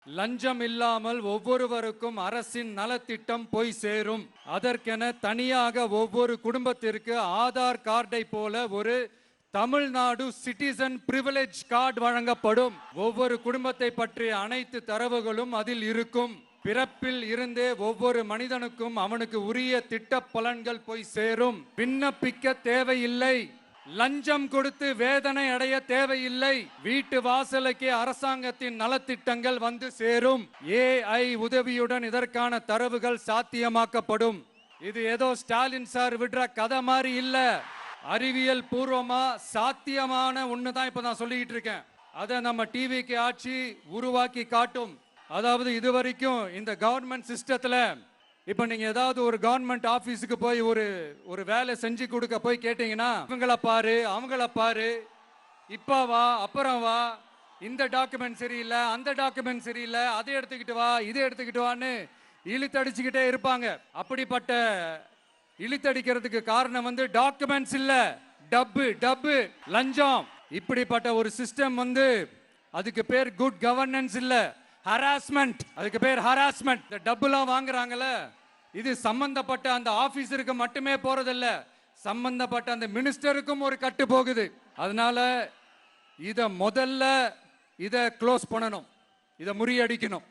லஞ்சம் இல்லாமல் ஒவ்வொருவருக்கும் அரசின் நலத்திட்டம் போய் சேரும். அதற்கென தனியாக ஒவ்வொரு குடும்பத்திற்கு ஆதார் கார்டை போல ஒரு தமிழ்நாடு சிட்டிசன் பிரிவிலேஜ் கார்டு வழங்கப்படும். ஒவ்வொரு குடும்பத்தை பற்றிய அனைத்து தரவுகளும் அதில் இருக்கும். பிறப்பில் இருந்தே ஒவ்வொரு மனிதனுக்கும் அவனுக்கு உரிய திட்ட பலன்கள் போய் சேரும். விண்ணப்பிக்க தேவையில்லை. லஞ்சம் கொடுத்து வேதனை அடைய தேவையில்லை. வீட்டு வாசலுக்கே அரசாங்கத்தின் நலத்திட்டங்கள் வந்து சேரும். AI உதவியுடன் இதற்கான தரவுகள் சாத்தியமாக்கப்படும். இது ஏதோ ஸ்டாலின் சார் விடுற கதை மாதிரி இல்ல. அறிவியல் பூர்வமா சாத்தியமான ஒண்ணுதான் இப்ப நான் சொல்லிட்டு இருக்கேன். அதை நம்ம டிவிக்கு ஆட்சி உருவாக்கி காட்டும். அதாவது இதுவரைக்கும் இந்த கவர்மெண்ட் சிஸ்டத்துல இப்ப நீங்க ஏதாவது ஒரு கவர்மெண்ட் ஆபீஸுக்கு போய் ஒரு வேலை செஞ்சு கொடுக்க போய் கேட்டீங்கன்னா, இவங்கள பாரு அவங்கள பாரு, இப்ப வா அப்புறம் வா, இந்த டாக்குமெண்ட் சரியில்லை அந்த டாக்குமெண்ட் சரியில்லை, அதை எடுத்துக்கிட்டு வா இதை எடுத்துக்கிட்டு வான்னு இழுத்தடிச்சுக்கிட்டே இருப்பாங்க. அப்படிப்பட்ட இழுத்தடிக்கிறதுக்கு காரணம் டாக்குமெண்ட்ஸ் இல்ல, டப்பு லஞ்சம். இப்படிப்பட்ட ஒரு சிஸ்டம் அதுக்கு பேர் குட் கவர்னன்ஸ் இல்ல, ஹராஸ்மெண்ட். அதுக்கு பேர் ஹராஸ்மெண்ட். இந்த டப்புலாம் வாங்குறாங்கல்ல, இது சம்பந்தப்பட்ட அந்த ஆபீசருக்கு மட்டுமே போறதில்ல, சம்பந்தப்பட்ட அந்த மினிஸ்டருக்கும் ஒரு கட்டு போகுது. அதனால இத முதல்ல க்ளோஸ் பண்ணணும், இத முறியடிக்கணும்.